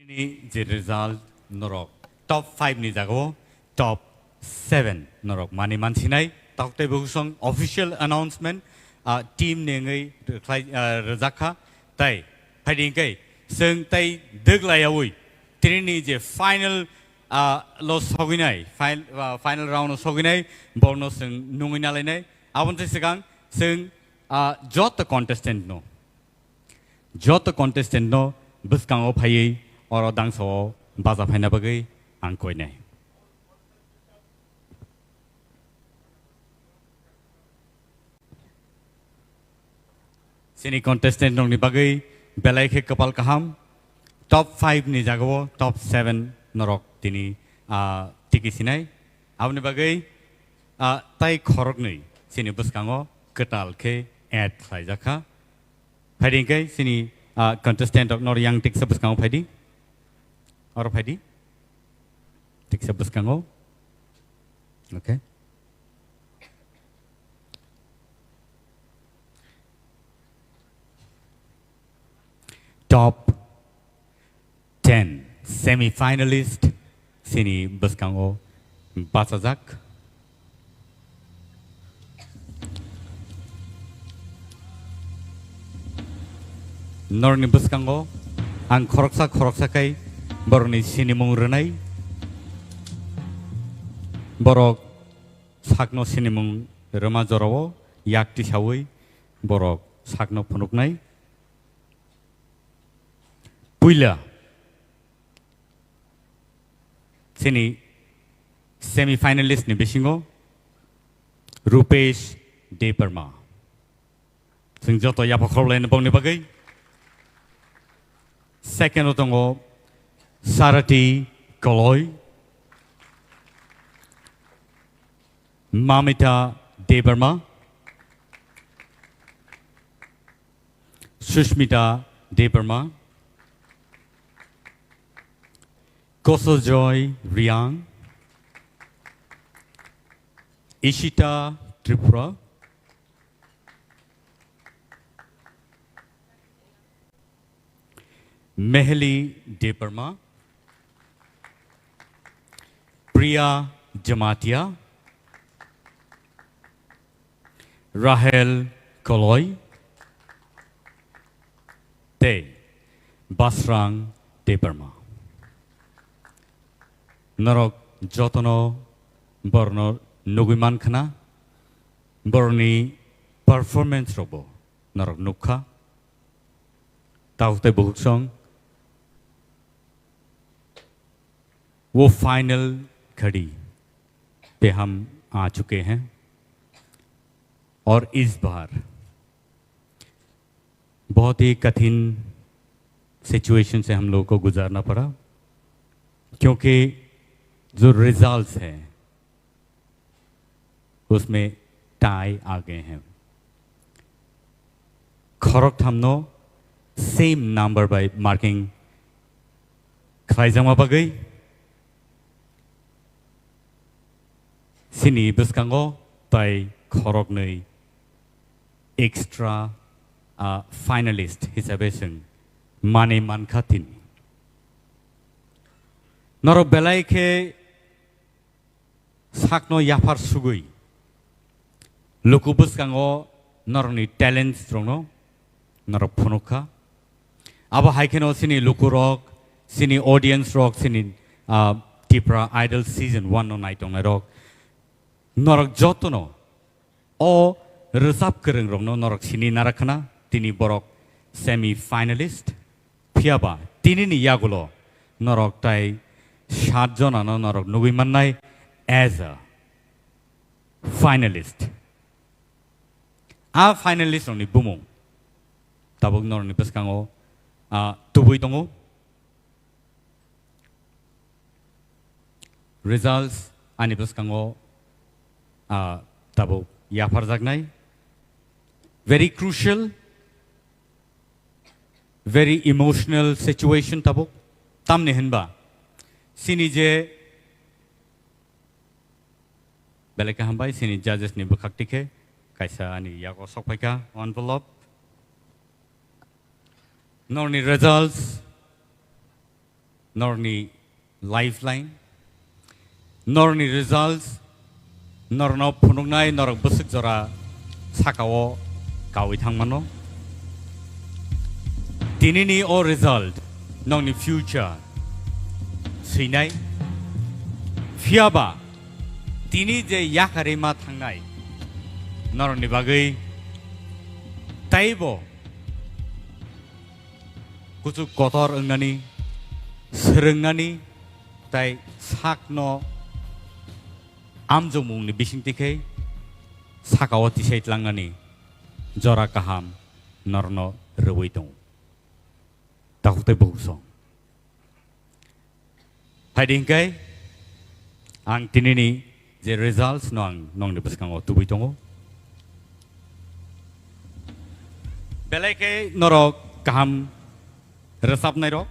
Ini je result norok top 5 ni jago top 7 norok mani mansinai takte bugusong official announcement team nengai rajaka tai phadingkai seng tai deglayawui trini je final loss hoginai final round hoginai borno seng nungina lainai abonte segang seng jot contestant no buskango phai और दांसो बाजा फाइना बगै आं कोई नहीं सिनी contestant नोंनि बगै बेलायखे कपाल काहाम top 5 नि जागो टॉप 7 नरक तिनी टिकिसिनाय आवनि बगै ताई खरक नै सिनी बुसकांगो कटालखे एड खायजाखा फाइदिंकै सिनी कॉन्टेस्टेंट ऑफ नॉर यंग टिक सबुसकांगो फाइदि और फाइदी ठीक से बस कंगो ओके टॉप 10 सेमीफाइनलिस्ट सिनी बस कंगो बासाजाक नॉर्नी बस कंगो आं खरकसा कई बरनि सिनेमं रनाय बरक साकनो सिनेमं रमा जराव याक्ति सावै बरक साकनो फनुकनाय पुइला सिनी सेमीफाइनलिस्ट नि बिसिङो रुपेश देपरमा जों जत याफाखरलायनो बावनि बागै सेकेन्ड दङ Sarati Koloy, Mamita Debarma, Sushmita Debarma, Kosojoy Riang, Ishita Tripura, Meheli Debarma, Priya Jamatia, Rahel Koloy, Te Basrang Deparma. Narok Jotono Borno Nugiman Khana Borni performance robo Narok Nukha Taute Buksong वो final घड़ी पे हम आ चुके हैं और इस बार बहुत ही कठिन सिचुएशन से हम लोगों को गुजारना पड़ा क्योंकि जो रिजल्ट्स हैं उसमें टाई आ गए हैं खरक हमनो सेम नंबर बाय मार्किंग खाइजामा बगै सिनी बुसकांगो ताई खरक नै एक्सट्रा फाइनलिस्ट हिसाबै जों माने मानखाथिन नर बेलायखे साकनो याफार सुगै लुकु बुसकांगो नरनि टैलेंट्स दंनो नर फनुखा अब हाइकेनो सिनी लुकु रक सिनी ऑडियंस रक सिनी Tipra idol season 1 no night दंनाय रक नरक जतनो ओ रोजाब गोरों रंनो नरक सिनि नाराखना तिनी बरक सेमी फाइनलिस्ट फियाबा तिनिनि यागुलो नरक ताई 7 जनानो नरक नुगिमाननाय as a finalist a finalist रंनि बुमु ताबुक नरनि बसकांगो तुबुइ दङो रिजल्ट्स आनि बसकांगो तब याफार जागनाय very crucial very emotional situation तब तामने हनबा सिनी जे बेलेका हमबाय सिनी जजेस नि बखाक्तिखे कायसा आनि यागो सकफायका envelope नरनि results norni lifeline, norni results, norno punungnai norok busuk jora sakao kawi thangmano. Tinini o result norni future sinai fiaba tini je yakare ma thangnai norni bagai taibo kuchu kotor engnani serengnani tai sakno amjomungni bisingtikei sakao tisaitlangani jora kaham norno rewei dong takute bugso haidingkai ang tinini je results nong nongni biskango tubui tongo belai norok kaham resap nairo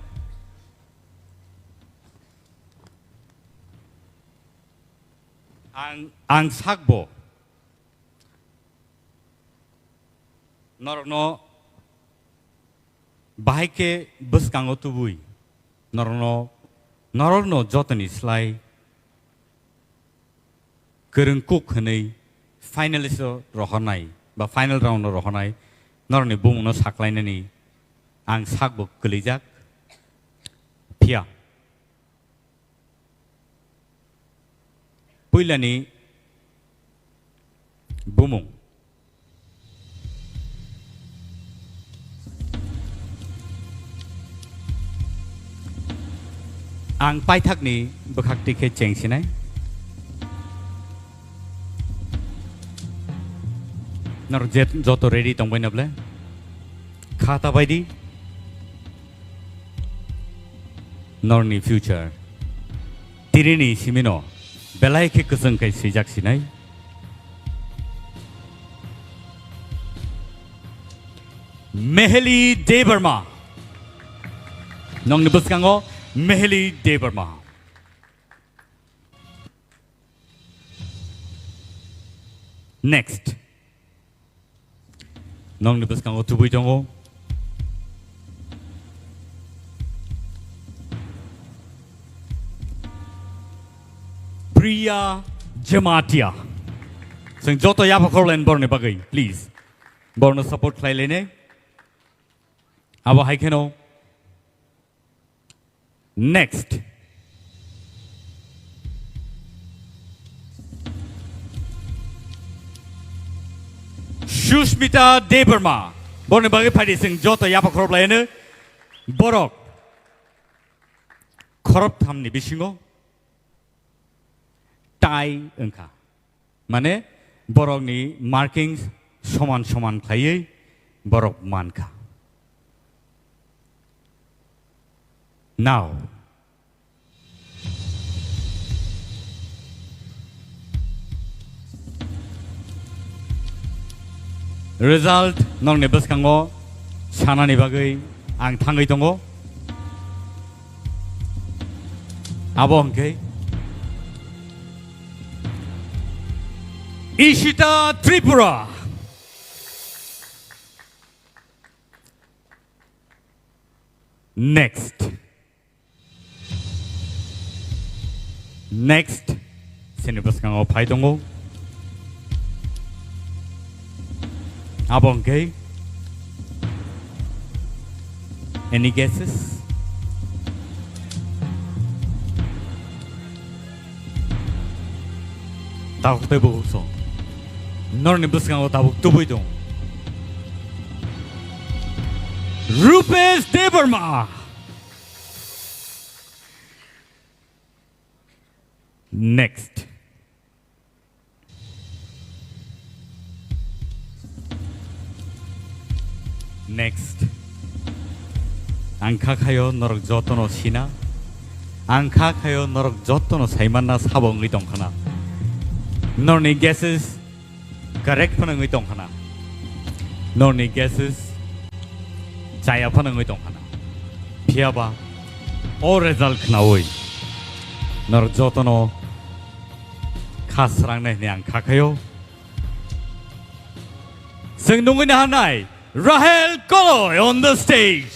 ang sakbo norno bahike biskango tubui norno jotani slai kerengkuk henei finalist rohonai ba final round rohonai norni bungno saklainani ang sakbo kelijak pia puilani bumung ang paithakni bekhakti ke chengsinai nor jet joto ready tongbai nable khata baidi norni future tirini simino belai ke kusung kai sijak sinai Meheli Debarma nong nibuskango Meheli Debarma next nong nibuskango tubui tongo Priya Jamatia sing joto yapa korlen borne bagai please borno support klailene abo haikeno next Shushmita Debarma borne bagai phadi sing joto yapa korlene borok korop thamni bisingo tai engka mane borokni markings soman soman khlaiei borok manka now result nong nebaskango sanani bagai ang thangai tongo abo angke Ishita Tripura next sinibus kango pai tongo abongke any guesses tabuk tebo so norni buskango tabuk tubui dong Rupesh Debarma next angka kayo norok jotono sina angka kayo norok jotono saimanna sabongi tongkhana norni guesses correct phanangui tongkhana norni guesses Chaya phanangui tongkhana phiaba o result khnawoi nor jotono khasrang nei ang khakayo sengdungui na hanai Rahel Koloy on the stage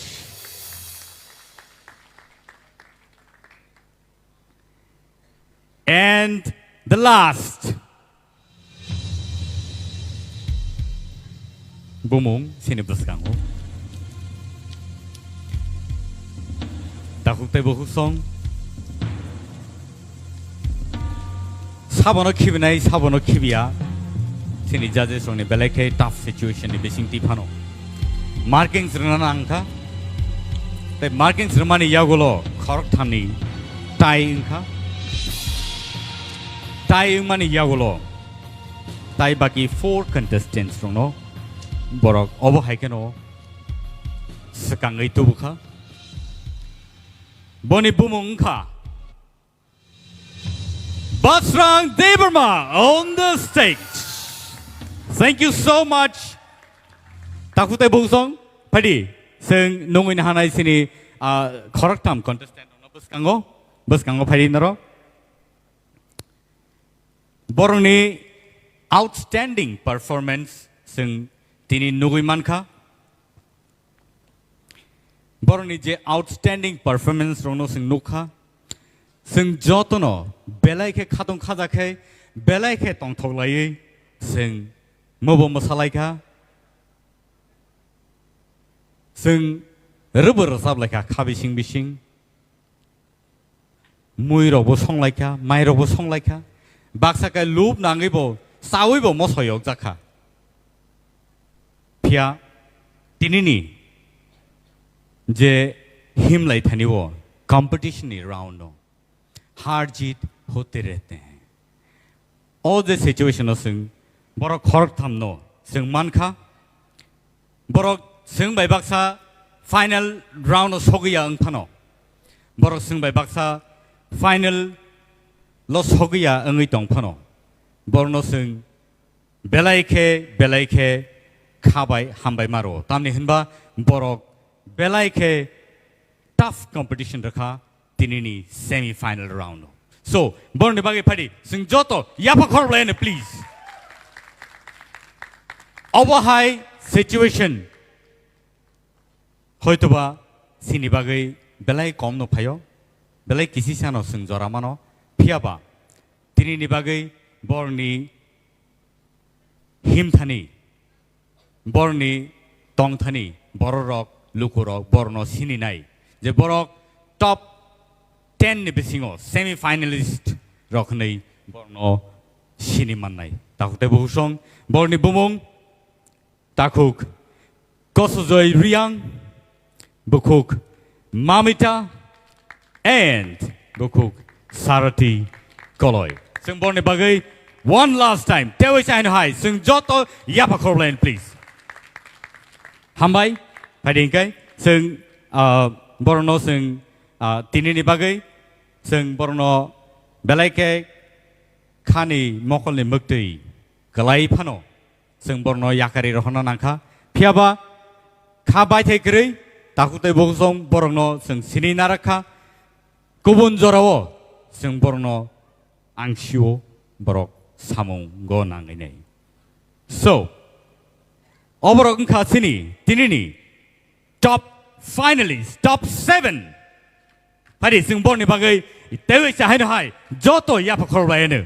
And the last. Bumung sini berskango. Takut teh bohusong. Sabono kibinai sabono kibia. Sini judges song ni belake tough situation ni besing tipano. Markings rana angka. Te markings ramani yagolo correct thani. Tai angka. Tai mani yagolo. Tai baki 4 contestants from no. Borok obo haikeno. Sekangai tubuka. Boni bumungka. Basrang Deberma on the stage. Thank you so much. Takute bungsong padi sing nungin hanai sini correct time contestant no buskango padi naro. Borong ni outstanding performance sing tini nungui manka. Borong ni je outstanding performance rono sing nukha. Sing jotono belai ke khatong khaja ke belai ke tong thoglai sing mobo masalai ka sing rubber sab laika khabi sing bising mui robo song laika mai robo song laika baksa ka loop nangai bo sawi bo mosoyok jakha pia tinini je him lai thani wo competition ni round no हार जीत होते रहते हैं all the situation sing borok khorok thamno sing manka borok sing bai baksa final round of sogiya angthano borok sing bai baksa final lo sogiya angai tongphano borno sing belaike khabai hambai maro tamni hinba borok belaike tough competition rakha tinini semi-final round. So, borne bagi padi, sing joto, yapa korblene please. Our high situation. Hoitoba, sini bagi belai kom no payo, belai kisi sano sing joramano, piaba. Tinini bagi borni him thani, borni tong thani, bororok, lukurok, borno sini nai. Je borok top 10 ni besingo semi-finalist rokhnei borno sini mannai takute bohusong borni bumung takuk kosojoi riang bukuk mamita and bukuk sarati koloi sing borni bagai one last time tewe chaino hai sing joto yapa korlen please hambai padingkai sing borno sing tinini bagai sing borno belaike khani mokolni mukti galai phano sing borno yakari rohna nangkha phiaba kha bai thekri takute bogsong borno sing sini narakha kubun jorao sing borno angshio borok samung go nangai so oborok kha sini tinini top finalists top 7 Padi sing borni bagai tewe cha hai no hai joto ya pakhor ba ene